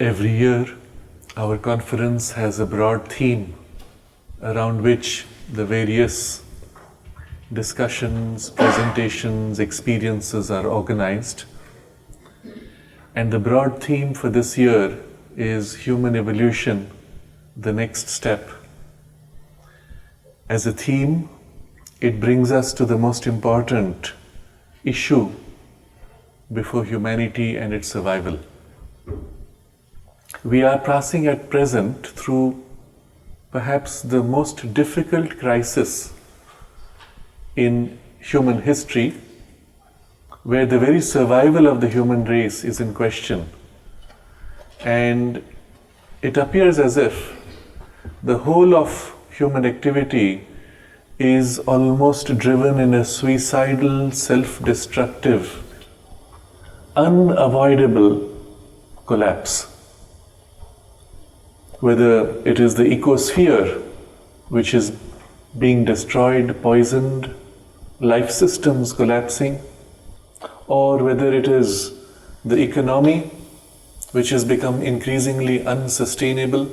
Every year, our conference has a broad theme around which the various discussions, presentations, experiences are organized. And the broad theme for this year is human evolution, the next step. As a theme, it brings us to the most important issue before humanity and its survival. We are passing at present through perhaps the most difficult crisis in human history, where the very survival of the human race is in question. And it appears as if the whole of human activity is almost driven in a suicidal, self-destructive, unavoidable collapse. Whether it is the ecosphere which is being destroyed, poisoned, life systems collapsing, or whether it is the economy which has become increasingly unsustainable,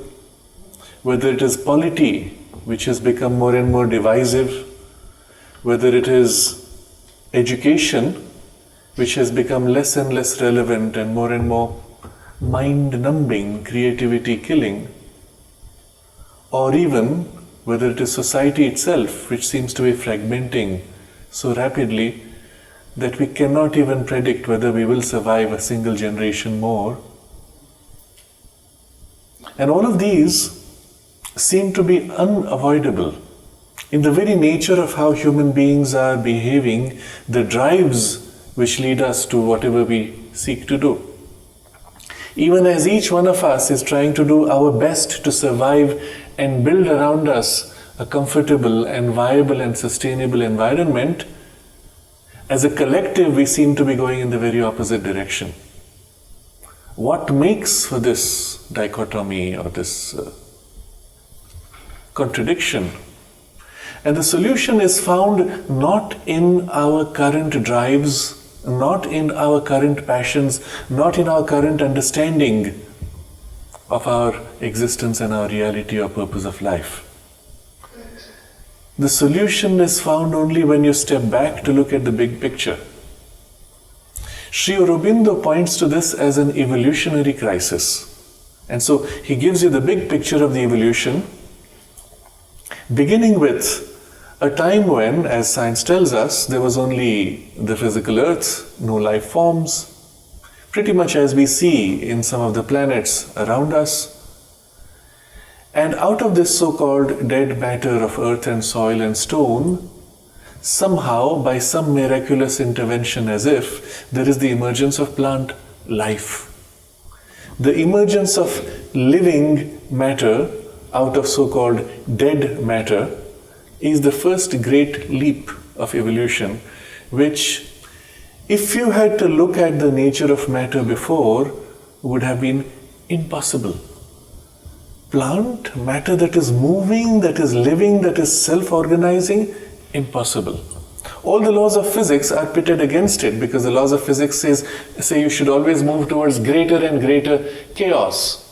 whether it is polity which has become more and more divisive, whether it is education which has become less and less relevant and more mind-numbing, creativity-killing, or even whether it is society itself which seems to be fragmenting so rapidly that we cannot even predict whether we will survive a single generation more. And all of these seem to be unavoidable. In the very nature of how human beings are behaving, the drives which lead us to whatever we seek to do. Even as each one of us is trying to do our best to survive and build around us a comfortable and viable and sustainable environment, as a collective we seem to be going in the very opposite direction. What makes for this dichotomy or this contradiction? And the solution is found not in our current drives, not in our current passions, not in our current understanding of our existence and our reality or purpose of life. The solution is found only when you step back to look at the big picture. Sri Aurobindo points to this as an evolutionary crisis. And so he gives you the big picture of the evolution, beginning with a time when, as science tells us, there was only the physical earth, no life forms, pretty much as we see in some of the planets around us. And out of this so-called dead matter of earth and soil and stone, somehow, by some miraculous intervention, as if, there is the emergence of plant life. The emergence of living matter out of so-called dead matter is the first great leap of evolution, which, if you had to look at the nature of matter before, would have been impossible. Plant matter that is moving, that is living, that is self-organizing, impossible. All the laws of physics are pitted against it, because the laws of physics say you should always move towards greater and greater chaos.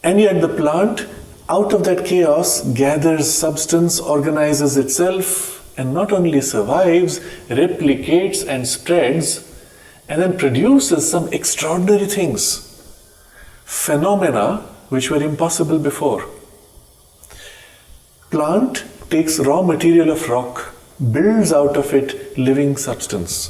And yet the plant, out of that chaos, gathers substance, organizes itself, and not only survives, replicates and spreads, and then produces some extraordinary things. Phenomena which were impossible before. Plant takes raw material of rock, builds out of it living substance.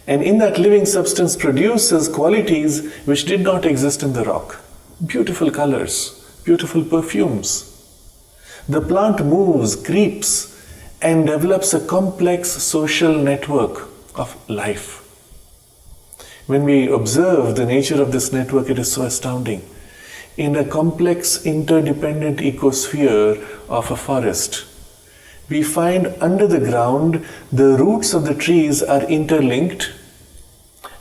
And in that living substance produces qualities which did not exist in the rock. Beautiful colors, beautiful perfumes. The plant moves, creeps, and develops a complex social network of life. When we observe the nature of this network, it is so astounding. In a complex, interdependent ecosphere of a forest, we find under the ground the roots of the trees are interlinked,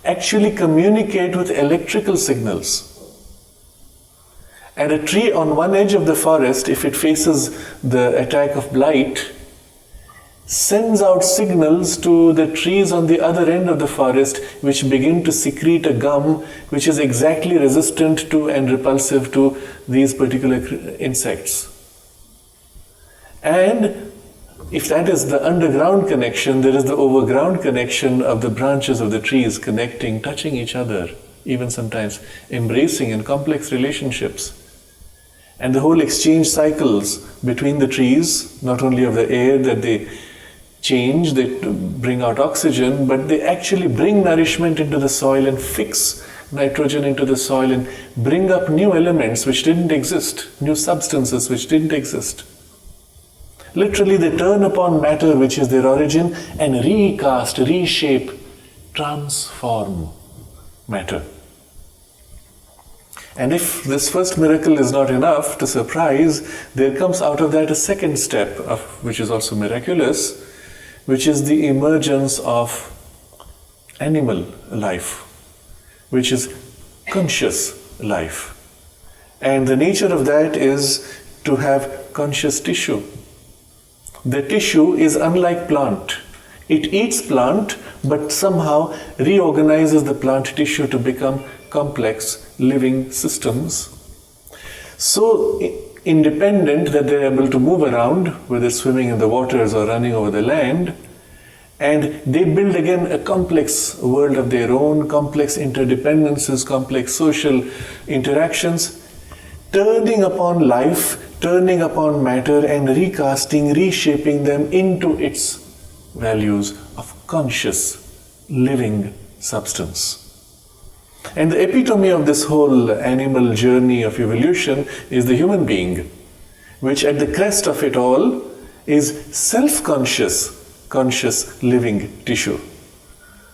actually communicate with electrical signals. And a tree on one edge of the forest, if it faces the attack of blight, sends out signals to the trees on the other end of the forest, which begin to secrete a gum which is exactly resistant to and repulsive to these particular insects. And if that is the underground connection, there is the overground connection of the branches of the trees connecting, touching each other, even sometimes embracing in complex relationships. And the whole exchange cycles between the trees, not only of the air that they change, they bring out oxygen, but they actually bring nourishment into the soil and fix nitrogen into the soil and bring up new elements which didn't exist, new substances which didn't exist. Literally, they turn upon matter which is their origin and recast, reshape, transform matter. And if this first miracle is not enough to surprise, there comes out of that a second step, which is also miraculous, which is the emergence of animal life, which is conscious life. And the nature of that is to have conscious tissue. The tissue is unlike plant. It eats plant, but somehow reorganizes the plant tissue to become complex living systems. So independent that they're able to move around, whether swimming in the waters or running over the land, and they build again a complex world of their own, complex interdependences, complex social interactions, turning upon life, turning upon matter and recasting, reshaping them into its values of conscious living substance. And the epitome of this whole animal journey of evolution is the human being, which at the crest of it all is self-conscious, conscious living tissue.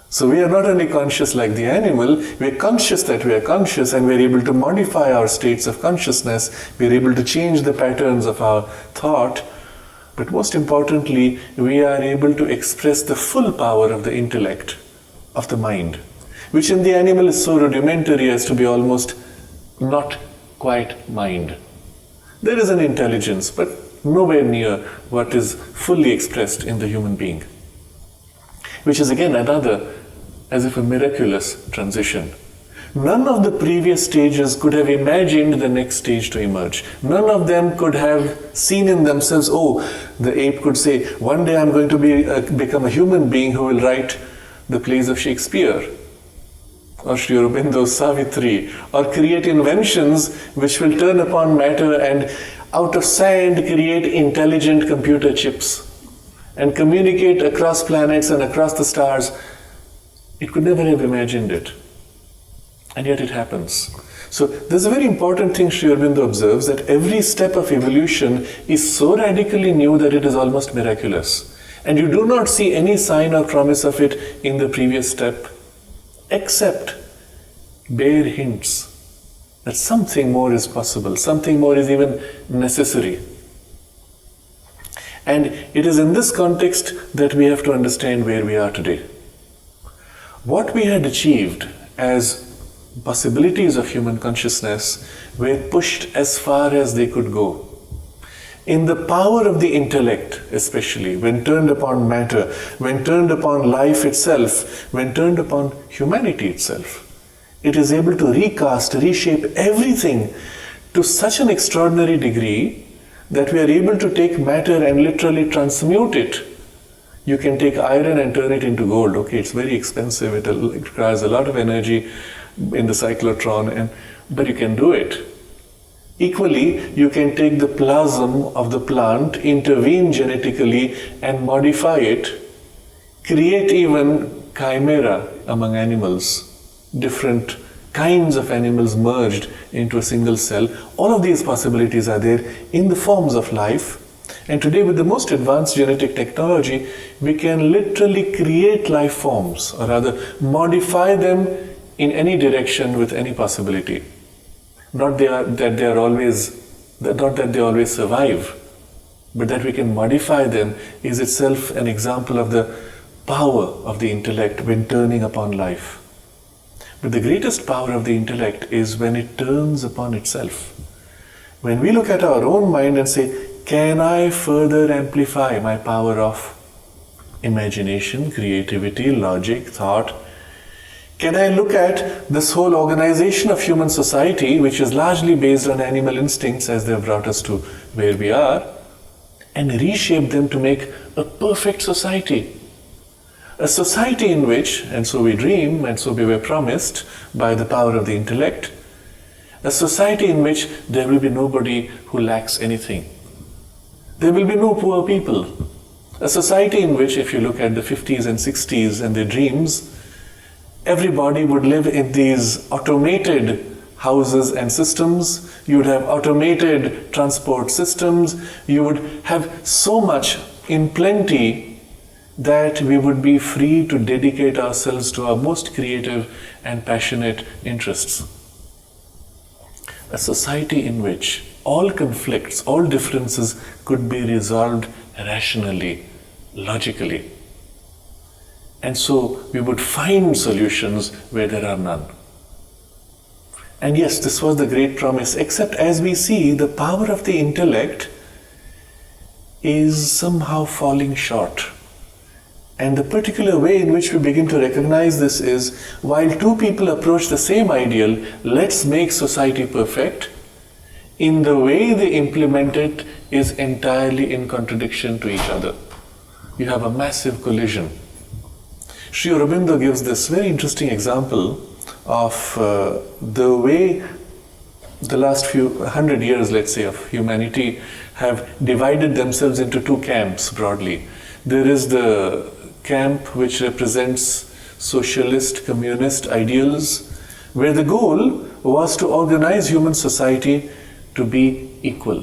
So we are not only conscious like the animal, we are conscious that we are conscious, and we are able to modify our states of consciousness, we are able to change the patterns of our thought, but most importantly, we are able to express the full power of the intellect, of the mind, which in the animal is so rudimentary as to be almost not quite mind. There is an intelligence, but nowhere near what is fully expressed in the human being, which is again another, as if a miraculous transition. None of the previous stages could have imagined the next stage to emerge. None of them could have seen in themselves, oh, the ape could say, one day I'm going to become a human being who will write the plays of Shakespeare, or Sri Aurobindo's Savitri, or create inventions which will turn upon matter and out of sand create intelligent computer chips and communicate across planets and across the stars. It could never have imagined it. And yet it happens. So there's a very important thing Sri Aurobindo observes, that every step of evolution is so radically new that it is almost miraculous. And you do not see any sign or promise of it in the previous step, except bare hints that something more is possible, something more is even necessary. And it is in this context that we have to understand where we are today. What we had achieved as possibilities of human consciousness were pushed as far as they could go. In the power of the intellect, especially, when turned upon matter, when turned upon life itself, when turned upon humanity itself, it is able to recast, reshape everything to such an extraordinary degree that we are able to take matter and literally transmute it. You can take iron and turn it into gold. Okay, it's very expensive, it requires a lot of energy in the cyclotron, but you can do it. Equally, you can take the plasm of the plant, intervene genetically and modify it, create even chimera among animals, different kinds of animals merged into a single cell. All of these possibilities are there in the forms of life. And today, with the most advanced genetic technology, we can literally create life forms, or rather modify them in any direction with any possibility. Not that they always survive, but that we can modify them is itself an example of the power of the intellect when turning upon life. But the greatest power of the intellect is when it turns upon itself. When we look at our own mind and say, can I further amplify my power of imagination, creativity, logic, thought? Can I look at this whole organization of human society, which is largely based on animal instincts as they have brought us to where we are, and reshape them to make a perfect society? A society in which, and so we dream, and so we were promised by the power of the intellect, a society in which there will be nobody who lacks anything. There will be no poor people. A society in which, if you look at the 50s and 60s and their dreams, everybody would live in these automated houses and systems. You would have automated transport systems. You would have so much in plenty that we would be free to dedicate ourselves to our most creative and passionate interests. A society in which all conflicts, all differences could be resolved rationally, logically. And so we would find solutions where there are none. And yes, this was the great promise, except as we see, the power of the intellect is somehow falling short. And the particular way in which we begin to recognize this is, while two people approach the same ideal, let's make society perfect, in the way they implement it is entirely in contradiction to each other. You have a massive collision. Sri Aurobindo gives this very interesting example of the way the last few 100 years, let's say, of humanity have divided themselves into two camps broadly. There is the camp which represents socialist, communist ideals, where the goal was to organize human society to be equal,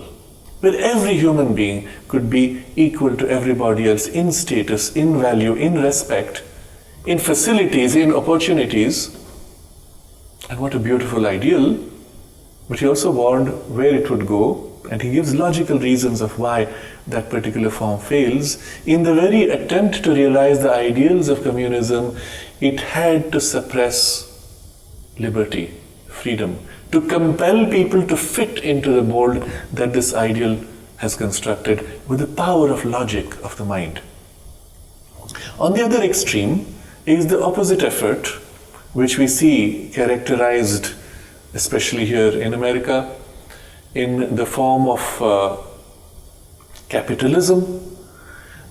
where every human being could be equal to everybody else in status, in value, in respect, in facilities, in opportunities. And what a beautiful ideal. But he also warned where it would go, and he gives logical reasons of why that particular form fails. In the very attempt to realize the ideals of communism, it had to suppress liberty, freedom, to compel people to fit into the mold that this ideal has constructed with the power of logic of the mind. On the other extreme is the opposite effort, which we see characterized, especially here in America, in the form of capitalism,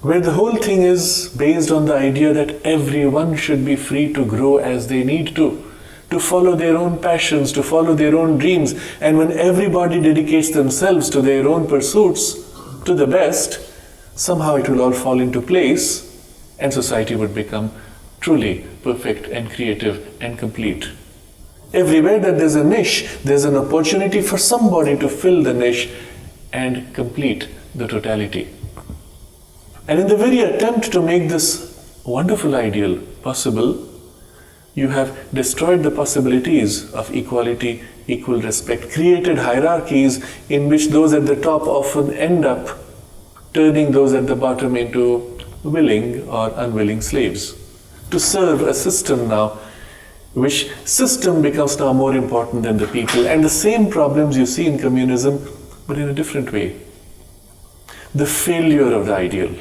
where the whole thing is based on the idea that everyone should be free to grow as they need to follow their own passions, to follow their own dreams. And when everybody dedicates themselves to their own pursuits to the best, somehow it will all fall into place and society would become truly perfect and creative and complete. Everywhere that there's a niche, there's an opportunity for somebody to fill the niche and complete the totality. And in the very attempt to make this wonderful ideal possible, you have destroyed the possibilities of equality, equal respect, created hierarchies in which those at the top often end up turning those at the bottom into willing or unwilling slaves. To serve a system now, which system becomes now more important than the people. And the same problems you see in communism, but in a different way. The failure of the ideal.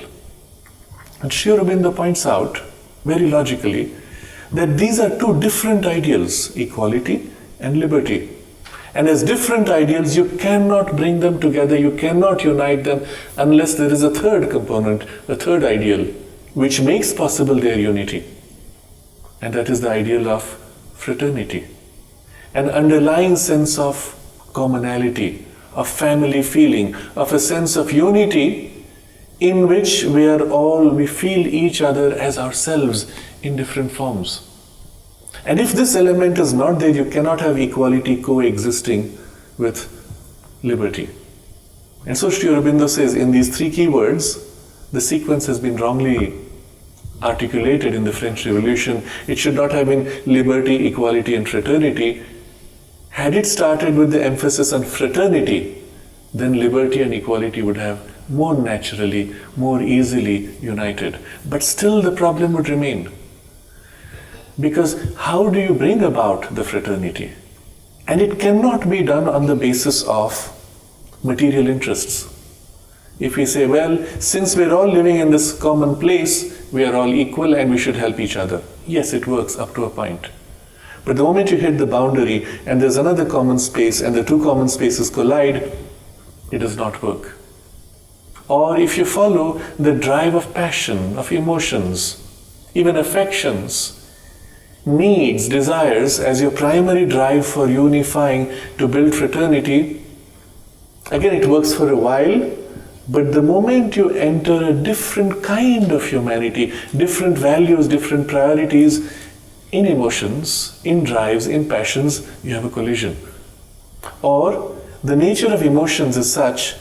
And Sri Aurobindo points out, very logically, that these are two different ideals, equality and liberty. And as different ideals, you cannot bring them together, you cannot unite them unless there is a third component, a third ideal, which makes possible their unity. And that is the ideal of fraternity. An underlying sense of commonality, of family feeling, of a sense of unity in which we feel each other as ourselves in different forms. And if this element is not there, you cannot have equality coexisting with liberty. And so Sri Aurobindo says in these three key words, the sequence has been wrongly articulated in the French Revolution. It should not have been liberty, equality and fraternity. Had it started with the emphasis on fraternity, then liberty and equality would have more naturally, more easily united. But still the problem would remain. Because how do you bring about the fraternity? And it cannot be done on the basis of material interests. If we say, well, since we're all living in this common place, we are all equal and we should help each other. Yes, it works up to a point. But the moment you hit the boundary and there's another common space and the two common spaces collide, it does not work. Or if you follow the drive of passion, of emotions, even affections, needs, desires as your primary drive for unifying to build fraternity, again it works for a while, but the moment you enter a different kind of humanity, different values, different priorities, in emotions, in drives, in passions, you have a collision. Or the nature of emotions is such,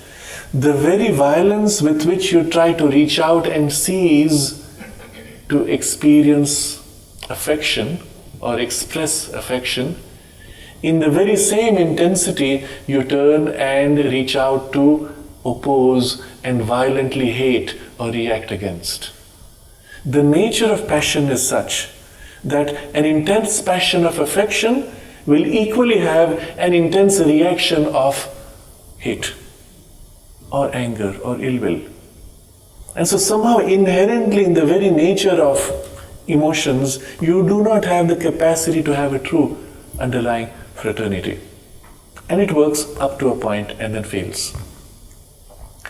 the very violence with which you try to reach out and seize to experience affection or express affection, in the very same intensity you turn and reach out to oppose and violently hate or react against. The nature of passion is such that an intense passion of affection will equally have an intense reaction of hate or anger or ill will. And so somehow inherently in the very nature of emotions, you do not have the capacity to have a true underlying fraternity. And it works up to a point and then fails.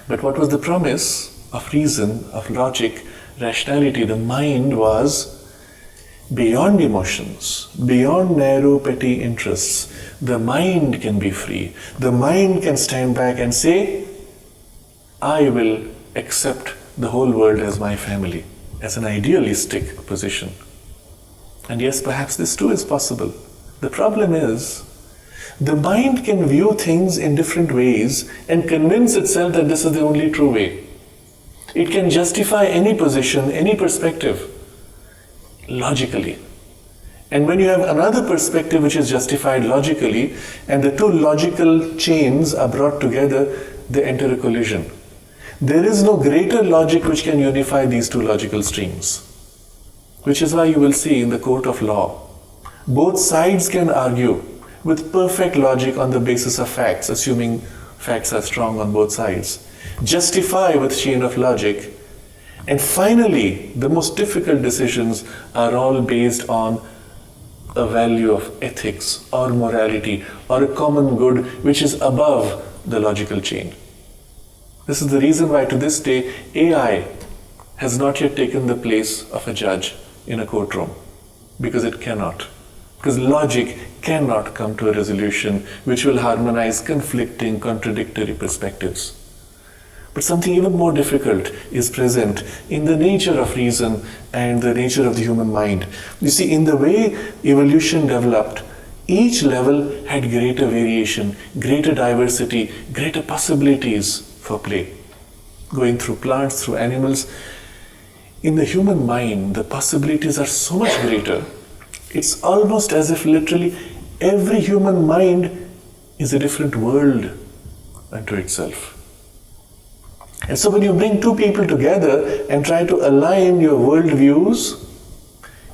But what was the promise of reason, of logic, rationality? The mind was beyond emotions, beyond narrow petty interests. The mind can be free. The mind can stand back and say, I will accept the whole world as my family, as an idealistic position. And yes, perhaps this too is possible. The problem is, the mind can view things in different ways and convince itself that this is the only true way. It can justify any position, any perspective, logically. And when you have another perspective which is justified logically, and the two logical chains are brought together, they enter a collision. There is no greater logic which can unify these two logical streams. Which is why you will see in the court of law, both sides can argue with perfect logic on the basis of facts, assuming facts are strong on both sides, justify with chain of logic, and finally the most difficult decisions are all based on a value of ethics or morality or a common good which is above the logical chain. This is the reason why to this day AI has not yet taken the place of a judge in a courtroom, because it cannot. Because logic cannot come to a resolution which will harmonize conflicting, contradictory perspectives. But something even more difficult is present in the nature of reason and the nature of the human mind. You see, in the way evolution developed, each level had greater variation, greater diversity, greater possibilities for play. Going through plants, through animals. In the human mind, the possibilities are so much greater. It's almost as if literally every human mind is a different world unto itself. And so when you bring two people together and try to align your worldviews,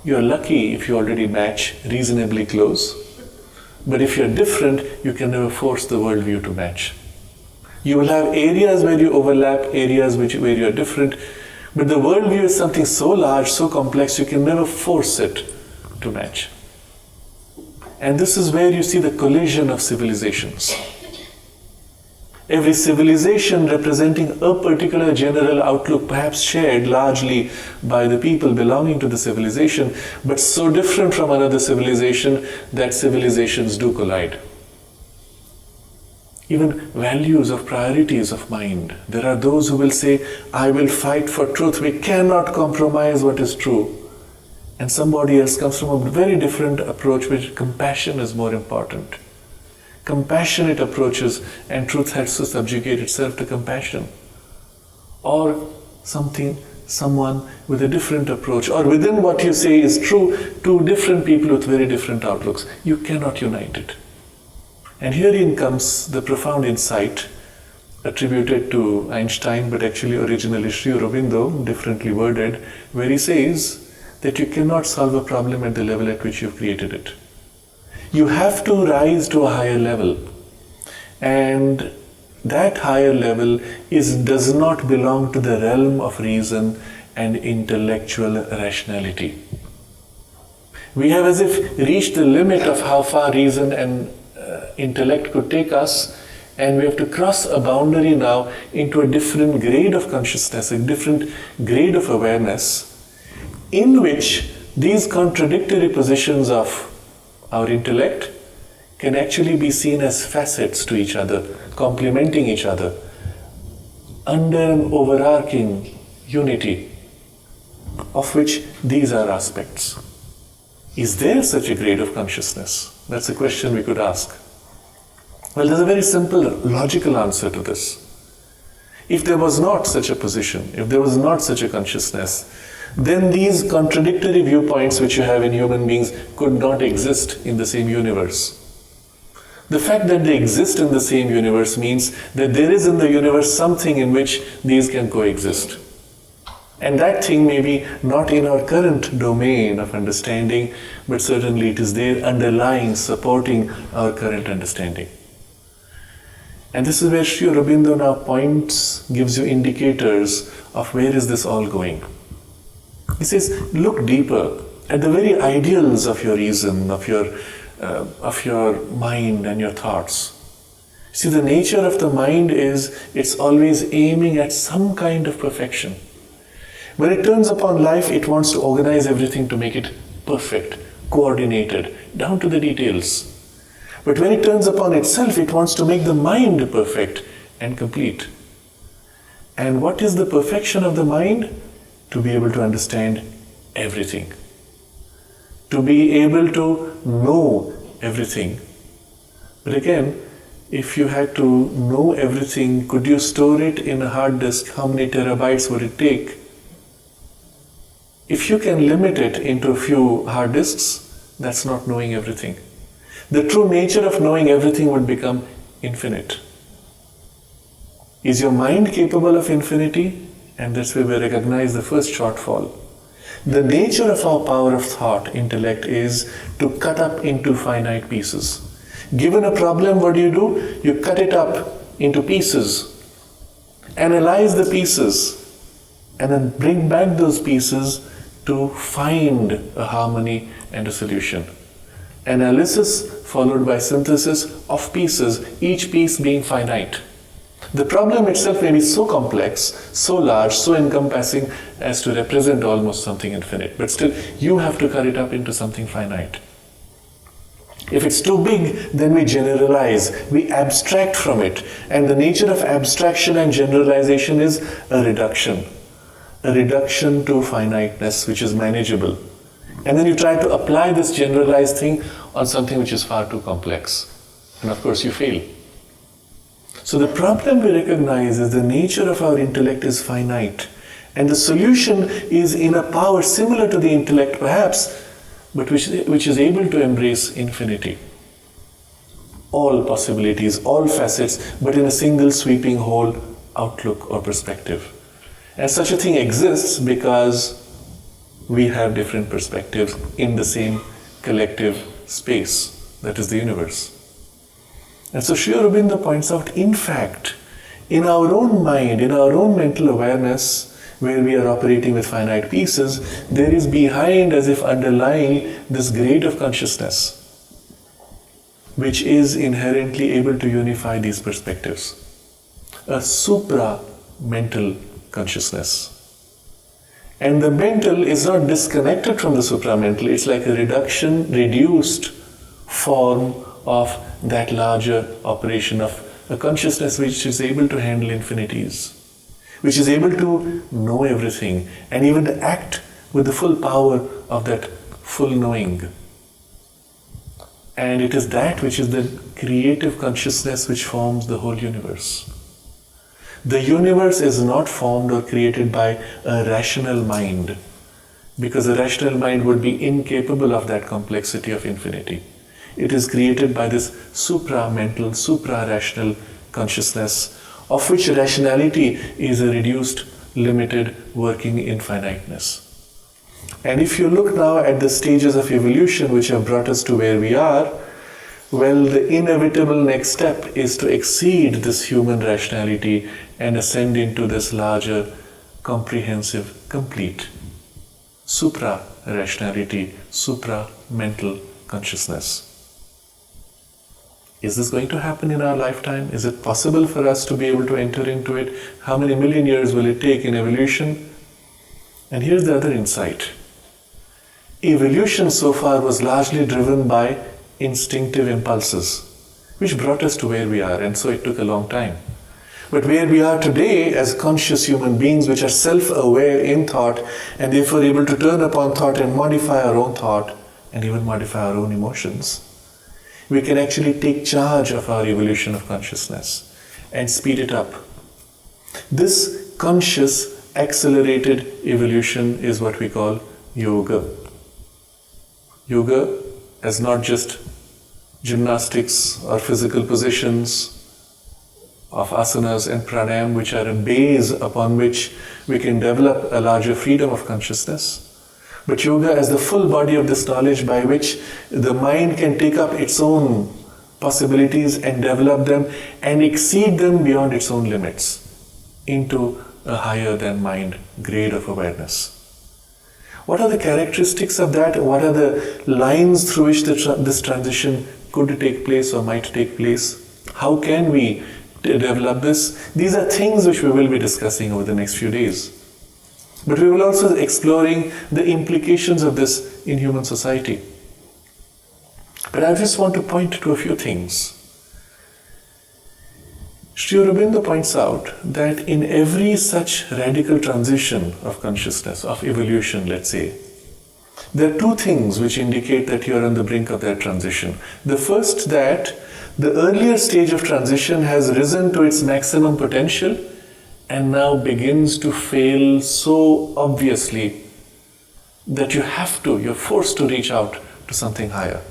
you're lucky if you already match reasonably close. But if you're different, you can never force the worldview to match. You will have areas where you overlap, areas where you're different. But the worldview is something so large, so complex, you can never force it to match. And this is where you see the collision of civilizations. Every civilization representing a particular general outlook, perhaps shared largely by the people belonging to the civilization, but so different from another civilization that civilizations do collide. Even values of priorities of mind. There are those who will say, I will fight for truth. We cannot compromise what is true. And somebody else comes from a very different approach, which compassion is more important. Compassionate approaches, and truth has to subjugate itself to compassion. Or someone with a different approach, or within what you say is true, two different people with very different outlooks. You cannot unite it. And herein comes the profound insight attributed to Einstein, but actually originally Sri Aurobindo, differently worded, where he says that you cannot solve a problem at the level at which you've created it. You have to rise to a higher level. And that higher level does not belong to the realm of reason and intellectual rationality. We have as if reached the limit of how far reason and intellect could take us, and we have to cross a boundary now into a different grade of consciousness, a different grade of awareness, in which these contradictory positions of our intellect can actually be seen as facets to each other, complementing each other, under an overarching unity, of which these are aspects. Is there such a grade of consciousness? That's a question we could ask. Well, there's a very simple, logical answer to this. If there was not such a position, if there was not such a consciousness, then these contradictory viewpoints which you have in human beings could not exist in the same universe. The fact that they exist in the same universe means that there is in the universe something in which these can coexist. And that thing may be not in our current domain of understanding, but certainly it is there underlying, supporting our current understanding. And this is where Sri Aurobindo now gives you indicators of where is this all going. He says, look deeper at the very ideals of your reason, of your mind and your thoughts. See, the nature of the mind is it's always aiming at some kind of perfection. When it turns upon life, it wants to organize everything to make it perfect, coordinated, down to the details. But when it turns upon itself, it wants to make the mind perfect and complete. And what is the perfection of the mind? To be able to understand everything. To be able to know everything. But again, if you had to know everything, could you store it in a hard disk? How many terabytes would it take? If you can limit it into a few hard disks, that's not knowing everything. The true nature of knowing everything would become infinite. Is your mind capable of infinity? And that's where we recognize the first shortfall. The nature of our power of thought, intellect, is to cut up into finite pieces. Given a problem, what do? You cut it up into pieces, analyze the pieces, and then bring back those pieces to find a harmony and a solution. Analysis followed by synthesis of pieces, each piece being finite. The problem itself may be so complex, so large, so encompassing as to represent almost something infinite. But still, you have to cut it up into something finite. If it's too big, then we generalize, we abstract from it. And the nature of abstraction and generalization is a reduction. A reduction to finiteness, which is manageable. And then you try to apply this generalized thing on something which is far too complex. And of course, you fail. So the problem we recognize is the nature of our intellect is finite, and the solution is in a power similar to the intellect perhaps, but which is able to embrace infinity. All possibilities, all facets, but in a single sweeping whole outlook or perspective. And such a thing exists because we have different perspectives in the same collective space, that is the universe. And so Sri Aurobindo points out, in fact, in our own mind, in our own mental awareness, where we are operating with finite pieces, there is behind, as if underlying, this grade of consciousness, which is inherently able to unify these perspectives. A supra-mental consciousness. And the mental is not disconnected from the supramental, it's like a reduced form of that larger operation of a consciousness which is able to handle infinities, which is able to know everything and even to act with the full power of that full knowing. And it is that which is the creative consciousness which forms the whole universe. The universe is not formed or created by a rational mind, because a rational mind would be incapable of that complexity of infinity. It is created by this supra-mental, supra-rational consciousness, of which rationality is a reduced, limited, working infiniteness. And if you look now at the stages of evolution which have brought us to where we are, Well, the inevitable next step is to exceed this human rationality and ascend into this larger, comprehensive, complete supra-rationality, supra-mental consciousness. Is this going to happen in our lifetime? Is it possible for us to be able to enter into it? How many million years will it take in evolution? And here's the other insight. Evolution so far was largely driven by instinctive impulses, which brought us to where we are, and so it took a long time. But where we are today as conscious human beings, which are self-aware in thought, and therefore able to turn upon thought and modify our own thought, and even modify our own emotions, we can actually take charge of our evolution of consciousness and speed it up. This conscious, accelerated evolution is what we call yoga. Yoga as not just gymnastics or physical positions of asanas and pranayam, which are a base upon which we can develop a larger freedom of consciousness, but yoga as the full body of this knowledge by which the mind can take up its own possibilities and develop them and exceed them beyond its own limits into a higher than mind grade of awareness. What are the characteristics of that? What are the lines through which this transition could take place or might take place? How can we develop this? These are things which we will be discussing over the next few days. But we will also be exploring the implications of this in human society. But I just want to point to a few things. Sri Aurobindo points out that in every such radical transition of consciousness, of evolution, let's say, there are two things which indicate that you are on the brink of that transition. The first, that the earlier stage of transition has risen to its maximum potential and now begins to fail so obviously that you're forced to reach out to something higher.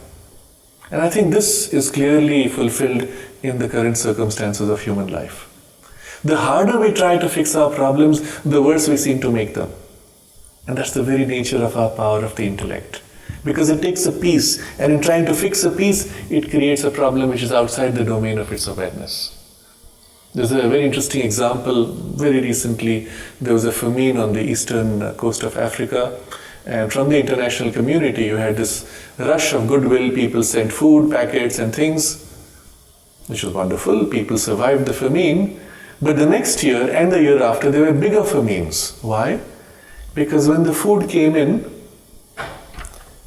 And I think this is clearly fulfilled in the current circumstances of human life. The harder we try to fix our problems, the worse we seem to make them. And that's the very nature of our power of the intellect. Because it takes a piece, and in trying to fix a piece, it creates a problem which is outside the domain of its awareness. There's a very interesting example. Very recently, there was a famine on the eastern coast of Africa. And from the international community, you had this rush of goodwill. People sent food, packets and things, which was wonderful. People survived the famine. But the next year and the year after, there were bigger famines. Why? Because when the food came in,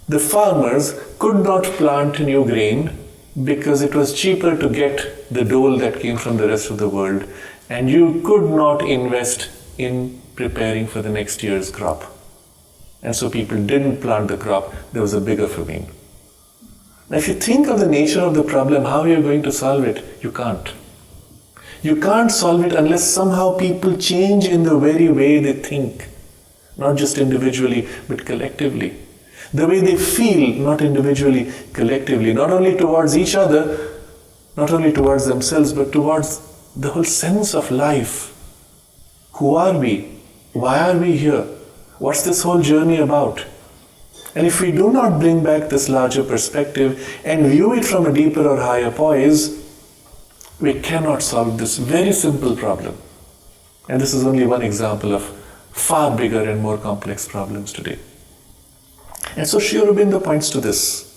the farmers could not plant new grain because it was cheaper to get the dole that came from the rest of the world, and you could not invest in preparing for the next year's crop. And so people didn't plant the crop. There was a bigger famine. Now if you think of the nature of the problem, how are you going to solve it? You can't. You can't solve it unless somehow people change in the very way they think. Not just individually, but collectively. The way they feel, not individually, collectively. Not only towards each other, not only towards themselves, but towards the whole sense of life. Who are we? Why are we here? What's this whole journey about? And if we do not bring back this larger perspective and view it from a deeper or higher poise, we cannot solve this very simple problem. And this is only one example of far bigger and more complex problems today. And so Sri Aurobindo points to this.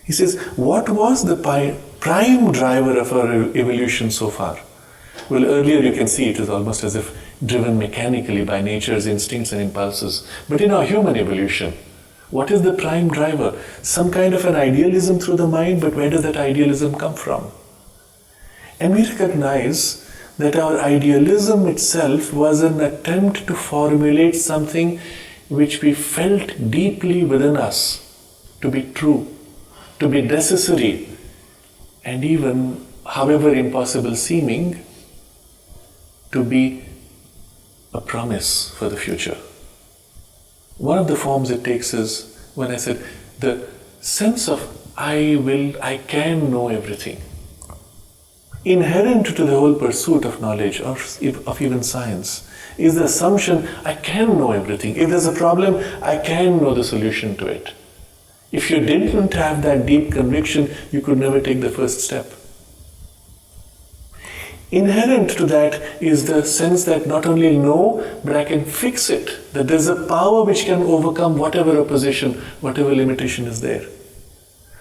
He says, what was the prime driver of our evolution so far? Well, earlier you can see it is almost as if driven mechanically by nature's instincts and impulses. But in our human evolution, what is the prime driver? Some kind of an idealism through the mind, but where does that idealism come from? And we recognize that our idealism itself was an attempt to formulate something which we felt deeply within us to be true, to be necessary, and even, however impossible seeming, to be a promise for the future. One of the forms it takes is, when I said, the sense of I can know everything. Inherent to the whole pursuit of knowledge, or of even science, is the assumption I can know everything. If there's a problem, I can know the solution to it. If you didn't have that deep conviction, you could never take the first step. Inherent to that is the sense that not only know, but I can fix it. That there's a power which can overcome whatever opposition, whatever limitation is there.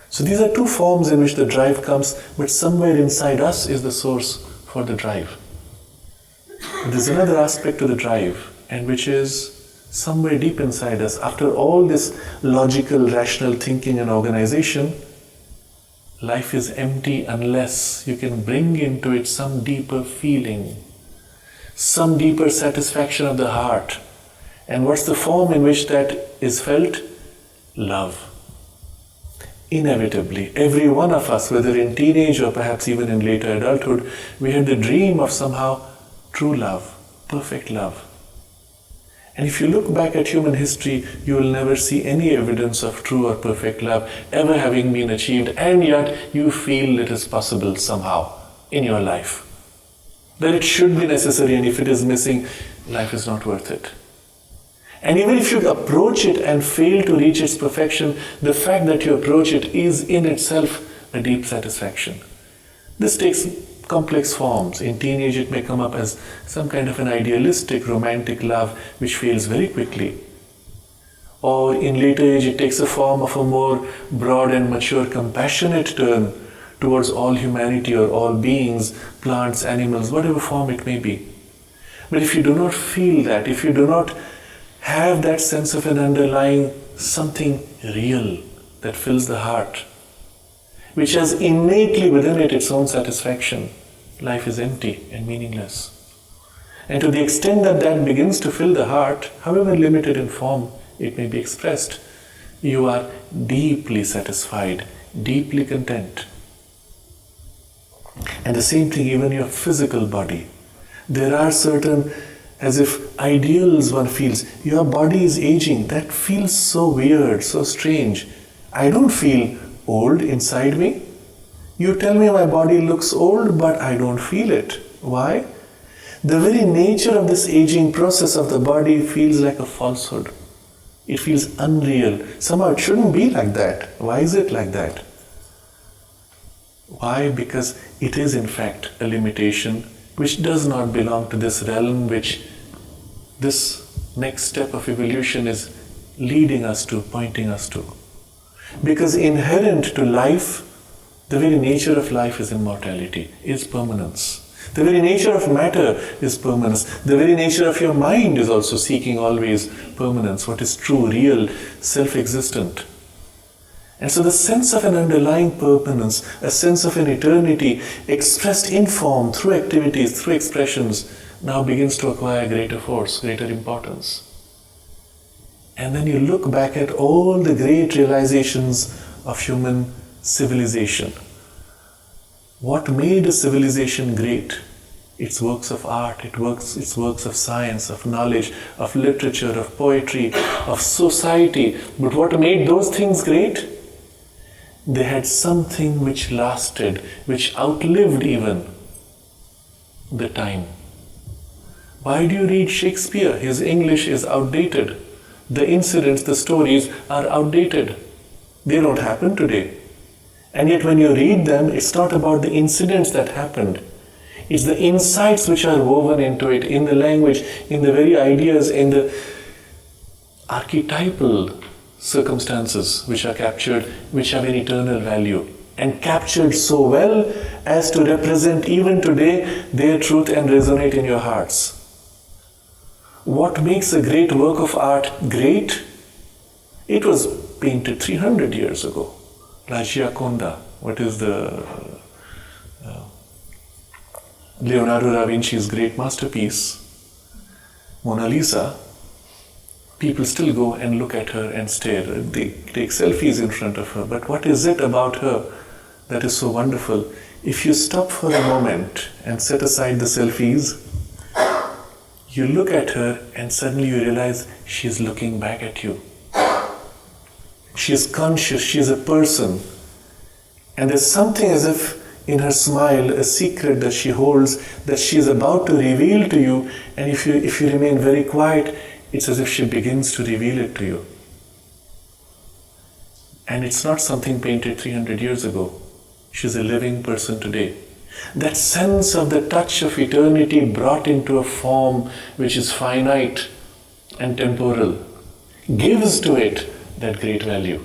So these are two forms in which the drive comes, but somewhere inside us is the source for the drive. There's another aspect to the drive, and which is somewhere deep inside us. After all this logical, rational thinking and organization, life is empty unless you can bring into it some deeper feeling, some deeper satisfaction of the heart. And what's the form in which that is felt? Love. Inevitably, every one of us, whether in teenage or perhaps even in later adulthood, we had the dream of somehow true love, perfect love. And if you look back at human history, you will never see any evidence of true or perfect love ever having been achieved, and yet you feel it is possible somehow in your life. That it should be necessary, and if it is missing, life is not worth it. And even if you approach it and fail to reach its perfection, the fact that you approach it is in itself a deep satisfaction. This takes complex forms. In teenage, it may come up as some kind of an idealistic, romantic love which fails very quickly. Or in later age, it takes a form of a more broad and mature, compassionate turn towards all humanity or all beings, plants, animals, whatever form it may be. But if you do not feel that, if you do not have that sense of an underlying something real that fills the heart, which has innately within it its own satisfaction, life is empty and meaningless. And to the extent that that begins to fill the heart, however limited in form it may be expressed, you are deeply satisfied, deeply content. And the same thing even your physical body. There are certain, as if ideals one feels, your body is aging. That feels so weird, so strange. I don't feel old inside me. You tell me my body looks old, but I don't feel it. Why? The very nature of this aging process of the body feels like a falsehood. It feels unreal. Somehow it shouldn't be like that. Why is it like that? Why? Because it is in fact a limitation which does not belong to this realm, which this next step of evolution is leading us to, pointing us to. Because inherent to life, the very nature of life is immortality, is permanence. The very nature of matter is permanence. The very nature of your mind is also seeking always permanence, what is true, real, self-existent. And so the sense of an underlying permanence, a sense of an eternity expressed in form, through activities, through expressions, now begins to acquire greater force, greater importance. And then you look back at all the great realizations of human civilization. What made a civilization great? Its works of art, its works of science, of knowledge, of literature, of poetry, of society. But what made those things great? They had something which lasted, which outlived even the time. Why do you read Shakespeare? His English is outdated. The incidents, the stories are outdated. They don't happen today. And yet when you read them, it's not about the incidents that happened. It's the insights which are woven into it, in the language, in the very ideas, in the archetypal circumstances which are captured, which have an eternal value, and captured so well as to represent even today their truth and resonate in your hearts. What makes a great work of art great? It was painted 300 years ago. La Gioconda, what is the Leonardo da Vinci's great masterpiece, Mona Lisa. People still go and look at her and stare. They take selfies in front of her. But what is it about her that is so wonderful? If you stop for a moment and set aside the selfies, you look at her and suddenly you realize she's looking back at you. She is conscious, she is a person. And there's something as if in her smile, a secret that she holds, that she is about to reveal to you. And if you remain very quiet, it's as if she begins to reveal it to you. And it's not something painted 300 years ago. She's a living person today. That sense of the touch of eternity brought into a form which is finite and temporal gives to it that great value.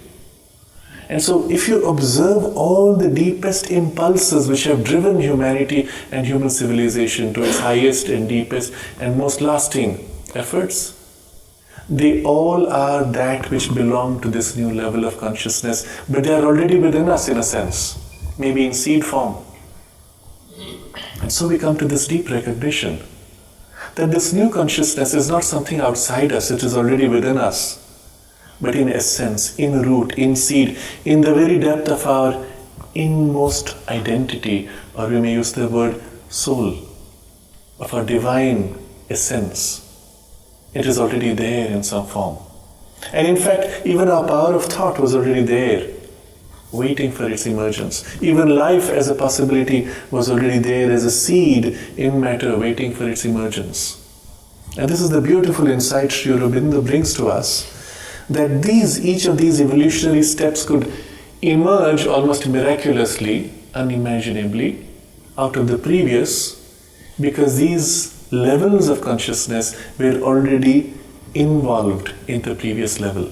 And so if you observe all the deepest impulses which have driven humanity and human civilization to its highest and deepest and most lasting efforts, they all are that which belong to this new level of consciousness, but they are already within us in a sense, maybe in seed form. And so we come to this deep recognition that this new consciousness is not something outside us, it is already within us. But in essence, in root, in seed, in the very depth of our inmost identity, or we may use the word soul, of our divine essence, it is already there in some form. And in fact, even our power of thought was already there, waiting for its emergence. Even life as a possibility was already there as a seed in matter, waiting for its emergence. And this is the beautiful insight Sri Aurobindo brings to us, that each of these evolutionary steps could emerge almost miraculously, unimaginably, out of the previous, because these levels of consciousness were already involved in the previous level.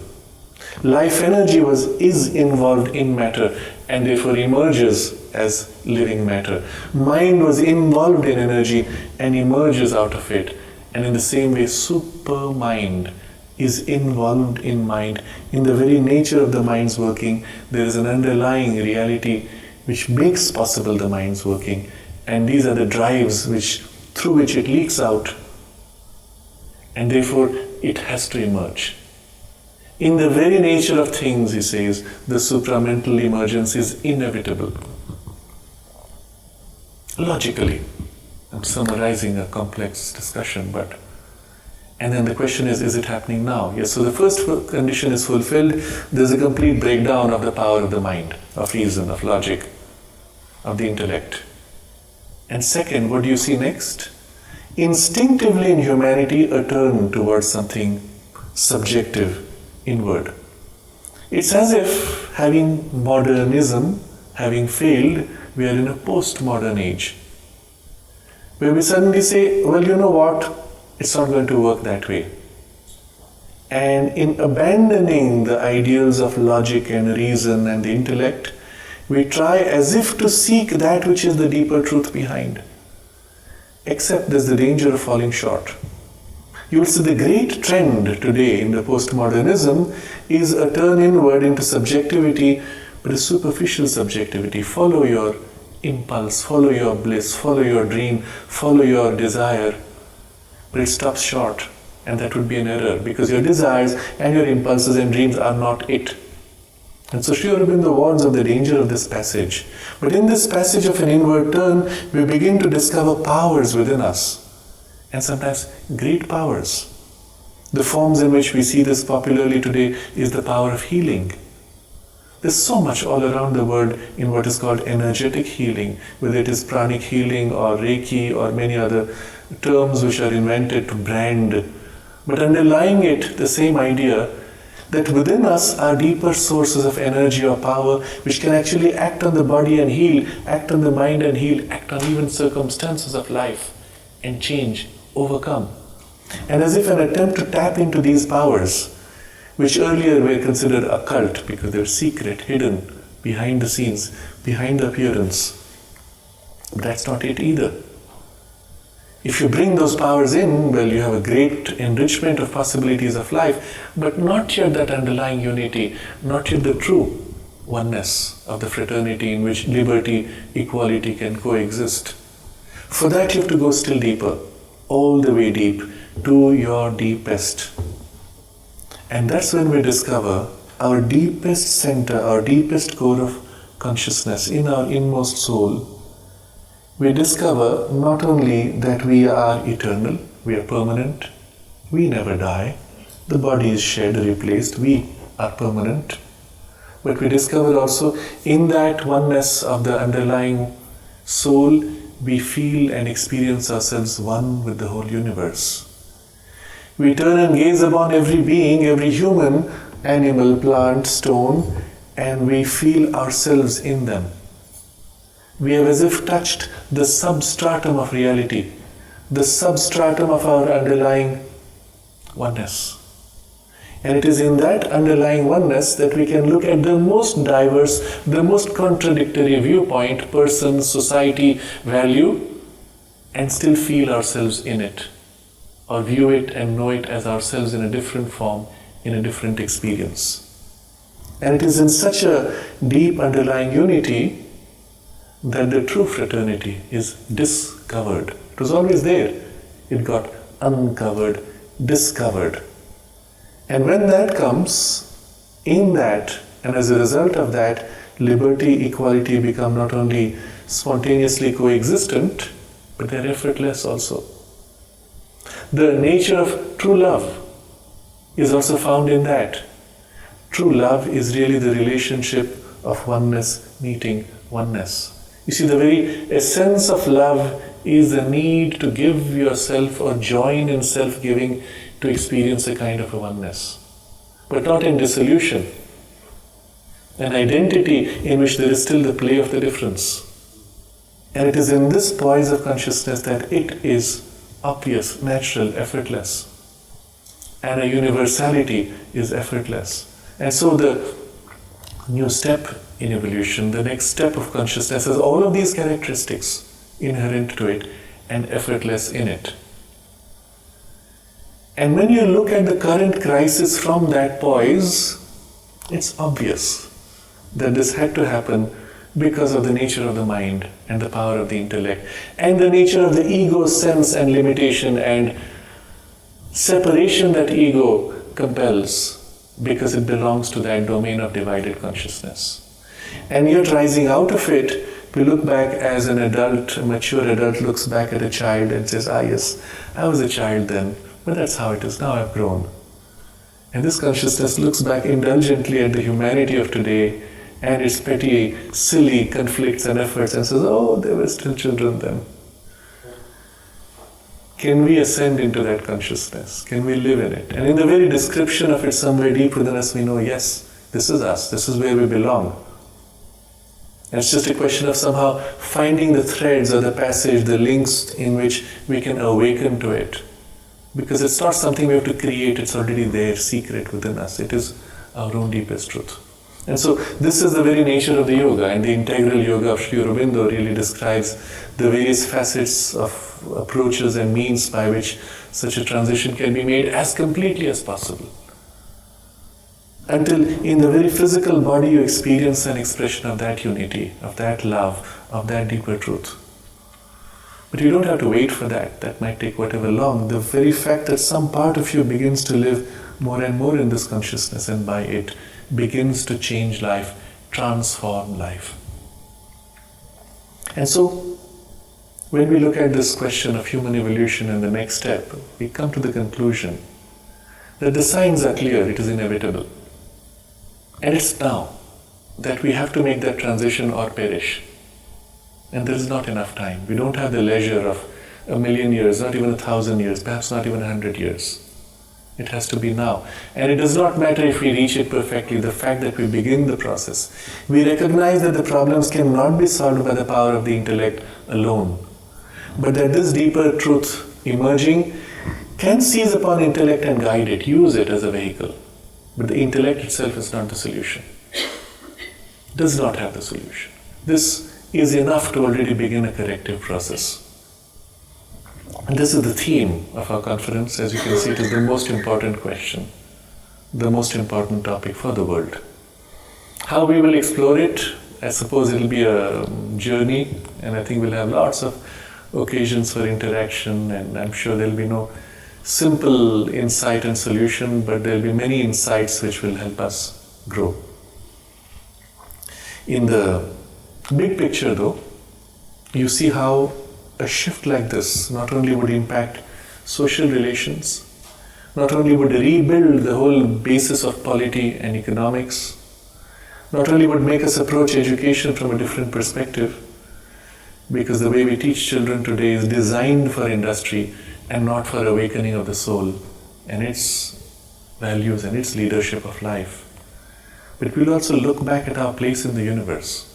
Life energy is involved in matter and therefore emerges as living matter. Mind was involved in energy and emerges out of it. And in the same way, super mind is involved in mind. In the very nature of the mind's working, there is an underlying reality which makes possible the mind's working. And these are the drives through which it leaks out. And therefore, it has to emerge. In the very nature of things, he says, the supramental emergence is inevitable. Logically. I'm summarizing a complex discussion, and then the question is it happening now? Yes, so the first condition is fulfilled. There's a complete breakdown of the power of the mind, of reason, of logic, of the intellect. And second, what do you see next? Instinctively in humanity, a turn towards something subjective, inward. It's as if having modernism, having failed, we are in a postmodern age, where we suddenly say, well, you know what? It's not going to work that way. And in abandoning the ideals of logic and reason and the intellect, we try as if to seek that which is the deeper truth behind. Except there's the danger of falling short. You will see the great trend today in the postmodernism is a turn inward into subjectivity, but a superficial subjectivity. Follow your impulse, follow your bliss, follow your dream, follow your desire. But it stops short, and that would be an error, because your desires and your impulses and dreams are not it. And so Sri Aurobindo warns of the danger of this passage. But in this passage of an inward turn, we begin to discover powers within us, and sometimes great powers. The forms in which we see this popularly today is the power of healing. There's so much all around the world in what is called energetic healing, whether it is pranic healing or Reiki or many other terms which are invented to brand. But underlying it, the same idea that within us are deeper sources of energy or power which can actually act on the body and heal, act on the mind and heal, act on even circumstances of life and change, overcome. And as if an attempt to tap into these powers, which earlier were considered occult because they're secret, hidden, behind the scenes, behind the appearance. But that's not it either. If you bring those powers in, well, you have a great enrichment of possibilities of life, but not yet that underlying unity, not yet the true oneness of the fraternity in which liberty, equality can coexist. For that you have to go still deeper, all the way deep, to your deepest. And that's when we discover our deepest center, our deepest core of consciousness in our inmost soul. We discover not only that we are eternal, we are permanent, we never die, the body is shed, replaced, we are permanent. But we discover also in that oneness of the underlying soul, we feel and experience ourselves one with the whole universe. We turn and gaze upon every being, every human, animal, plant, stone, and we feel ourselves in them. We have as if touched the substratum of reality, the substratum of our underlying oneness. And it is in that underlying oneness that we can look at the most diverse, the most contradictory viewpoint, person, society, value, and still feel ourselves in it, or view it and know it as ourselves in a different form, in a different experience. And it is in such a deep underlying unity that the true fraternity is discovered. It was always there. It got uncovered, discovered. And when that comes, in that, and as a result of that, liberty, equality become not only spontaneously coexistent, but they're effortless also. The nature of true love is also found in that. True love is really the relationship of oneness meeting oneness. You see, the very essence of love is the need to give yourself or join in self-giving to experience a kind of a oneness, but not in dissolution. An identity in which there is still the play of the difference. And it is in this poise of consciousness that it is obvious, natural, effortless. And a universality is effortless. And so the new step in evolution, the next step of consciousness has all of these characteristics inherent to it and effortless in it. And when you look at the current crisis from that poise, it's obvious that this had to happen because of the nature of the mind and the power of the intellect and the nature of the ego's sense and limitation and separation that ego compels because it belongs to that domain of divided consciousness. And yet rising out of it, we look back as an adult, a mature adult looks back at a child and says, yes, I was a child then, but that's how it is, now I've grown. And this consciousness looks back indulgently at the humanity of today and its petty, silly conflicts and efforts and says, they were still children then. Can we ascend into that consciousness? Can we live in it? And in the very description of it somewhere deep within us, we know, yes, this is us, this is where we belong. And it's just a question of somehow finding the threads or the passage, the links in which we can awaken to it. Because it's not something we have to create, it's already there, secret within us. It is our own deepest truth. And so this is the very nature of the yoga, and the integral yoga of Sri Aurobindo really describes the various facets of approaches and means by which such a transition can be made as completely as possible. Until in the very physical body you experience an expression of that unity, of that love, of that deeper truth. But you don't have to wait for that. That might take whatever long. The very fact that some part of you begins to live more and more in this consciousness and by it begins to change life, transform life. And so, when we look at this question of human evolution and the next step, we come to the conclusion that the signs are clear, it is inevitable. And it's now that we have to make that transition or perish. And there is not enough time. We don't have the leisure of 1,000,000 years, not even 1,000 years, perhaps not even 100 years. It has to be now. And it does not matter if we reach it perfectly, the fact that we begin the process. We recognize that the problems cannot be solved by the power of the intellect alone. But that this deeper truth emerging can seize upon intellect and guide it, use it as a vehicle. But the intellect itself is not the solution. It does not have the solution. This is enough to already begin a corrective process. And this is the theme of our conference. As you can see, it is the most important question, the most important topic for the world. How we will explore it, I suppose it will be a journey, and I think we'll have lots of occasions for interaction, and I'm sure there will be no simple insight and solution, but there will be many insights which will help us grow. In the big picture though, you see how a shift like this not only would impact social relations, not only would rebuild the whole basis of polity and economics, not only would make us approach education from a different perspective, because the way we teach children today is designed for industry and not for awakening of the soul and its values and its leadership of life. but we'll also look back at our place in the universe.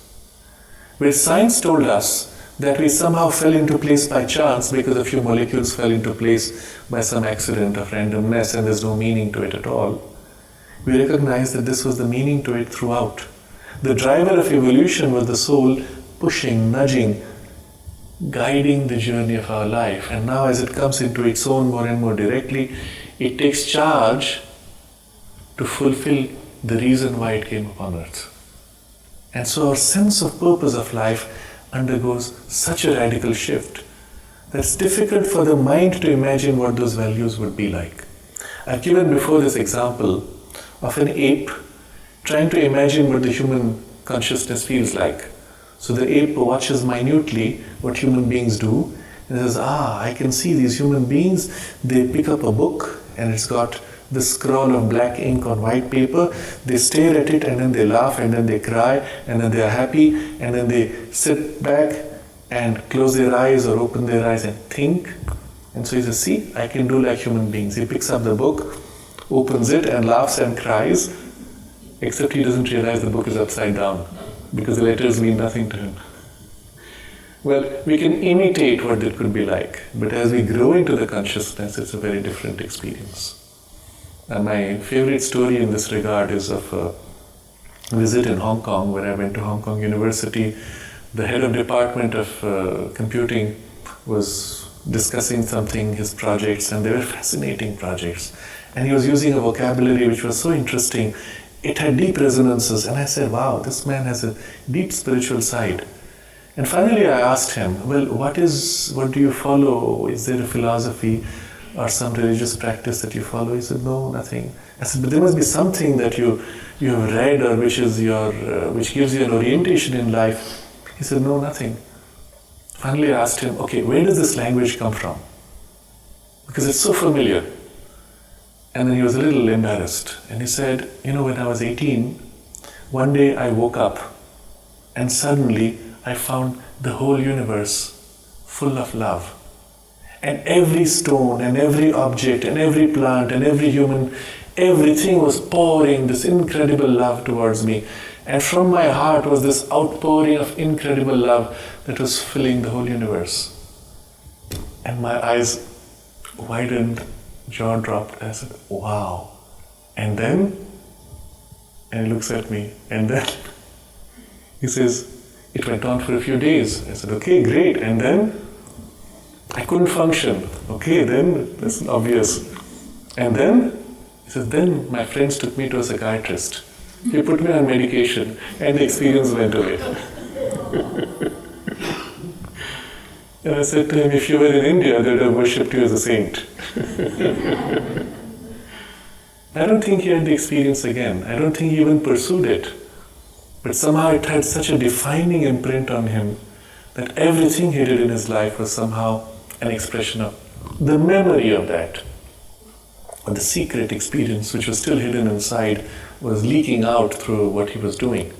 Where science told us that we somehow fell into place by chance because a few molecules fell into place by some accident of randomness and there's no meaning to it at all, we recognize that this was the meaning to it throughout. The driver of evolution was the soul pushing, nudging, guiding the journey of our life. And now as it comes into its own more and more directly, it takes charge to fulfill the reason why it came upon earth. And so our sense of purpose of life undergoes such a radical shift that it's difficult for the mind to imagine what those values would be like. I've given before this example of an ape trying to imagine what the human consciousness feels like. So the ape watches minutely what human beings do and says, I can see these human beings, they pick up a book and it's got the scroll of black ink on white paper, they stare at it and then they laugh and then they cry and then they are happy and then they sit back and close their eyes or open their eyes and think. And so he says, see, I can do like human beings. He picks up the book, opens it and laughs and cries, except he doesn't realize the book is upside down because the letters mean nothing to him. Well, we can imitate what that could be like, but as we grow into the consciousness, it's a very different experience. And my favorite story in this regard is of a visit in Hong Kong, where I went to Hong Kong University. The head of department of computing was discussing something, his projects, and they were fascinating projects. And he was using a vocabulary which was so interesting. It had deep resonances, and I said, wow, this man has a deep spiritual side. And finally I asked him, well, what do you follow? Is there a philosophy or some religious practice that you follow? He said, no, nothing. I said, but there must be something that you have read or which gives you an orientation in life. He said, no, nothing. Finally I asked him, okay, where does this language come from? Because it's so familiar. And then he was a little embarrassed. And he said, when I was 18, one day I woke up and suddenly I found the whole universe full of love. And every stone and every object and every plant and every human, everything was pouring this incredible love towards me. And from my heart was this outpouring of incredible love that was filling the whole universe. And my eyes widened, jaw dropped. I said, wow. And then? And he looks at me. And then? He says, it went on for a few days. I said, okay, great. And then? I couldn't function. Okay, then that's obvious. And then? He says, then my friends took me to a psychiatrist. He put me on medication and the experience went away. And I said to him, if you were in India, they would have worshipped you as a saint. I don't think he had the experience again. I don't think he even pursued it. But somehow it had such a defining imprint on him that everything he did in his life was somehow an expression of the memory of that. Or the secret experience, which was still hidden inside, was leaking out through what he was doing.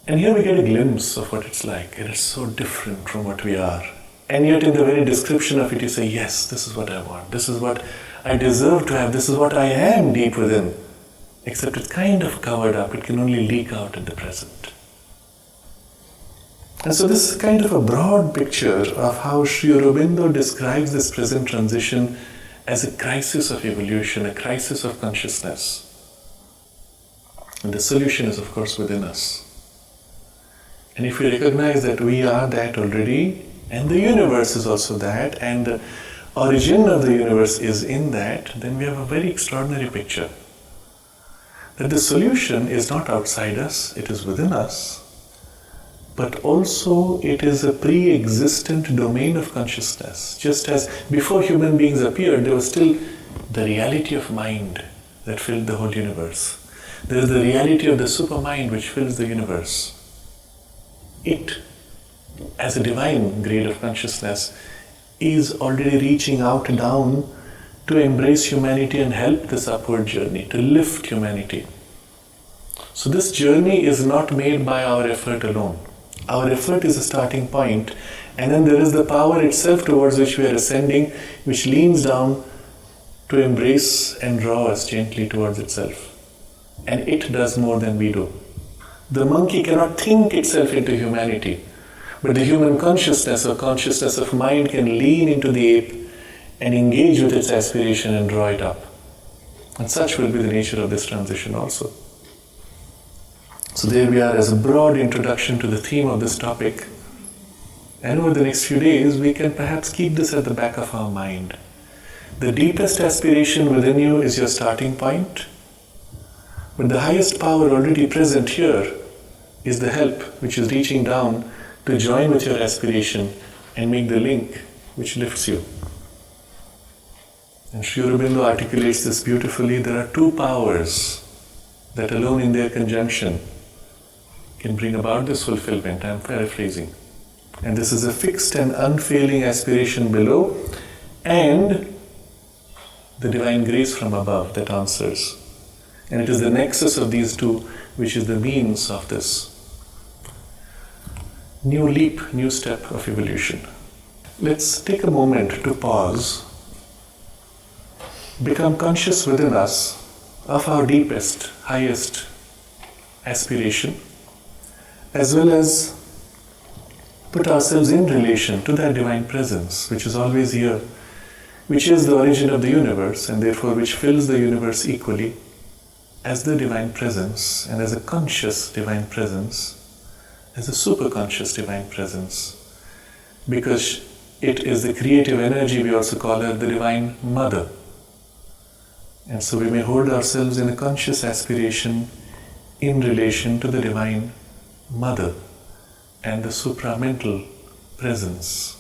And here we get a glimpse of what it's like. It is so different from what we are. And yet in the very description of it, you say, yes, this is what I want. This is what I deserve to have. This is what I am deep within. Except it's kind of covered up. It can only leak out at the present. And so this is kind of a broad picture of how Sri Aurobindo describes this present transition as a crisis of evolution, a crisis of consciousness. And the solution is, of course, within us. And if we recognize that we are that already, and the universe is also that, and the origin of the universe is in that, then we have a very extraordinary picture. That the solution is not outside us, it is within us, but also it is a pre-existent domain of consciousness. Just as before human beings appeared, there was still the reality of mind that filled the whole universe. There is the reality of the supermind which fills the universe. It, as a divine grade of consciousness, is already reaching out down to embrace humanity and help this upward journey, to lift humanity. So this journey is not made by our effort alone. Our effort is a starting point, and then there is the power itself towards which we are ascending, which leans down to embrace and draw us gently towards itself. And it does more than we do. The monkey cannot think itself into humanity, but the human consciousness or consciousness of mind can lean into the ape and engage with its aspiration and draw it up. And such will be the nature of this transition also. So there we are as a broad introduction to the theme of this topic. And over the next few days, we can perhaps keep this at the back of our mind. The deepest aspiration within you is your starting point, but the highest power already present here is the help which is reaching down to join with your aspiration and make the link which lifts you. And Sri Aurobindo articulates this beautifully. There are two powers that alone in their conjunction can bring about this fulfillment. I am paraphrasing. And this is a fixed and unfailing aspiration below and the divine grace from above that answers. And it is the nexus of these two which is the means of this new leap, new step of evolution. Let's take a moment to pause, become conscious within us of our deepest, highest aspiration, as well as put ourselves in relation to that divine presence which is always here, which is the origin of the universe and therefore which fills the universe equally as the divine presence and as a conscious divine presence, as a superconscious divine presence, because it is the creative energy. We also call her the divine mother. And so we may hold ourselves in a conscious aspiration in relation to the divine mother and the supramental presence.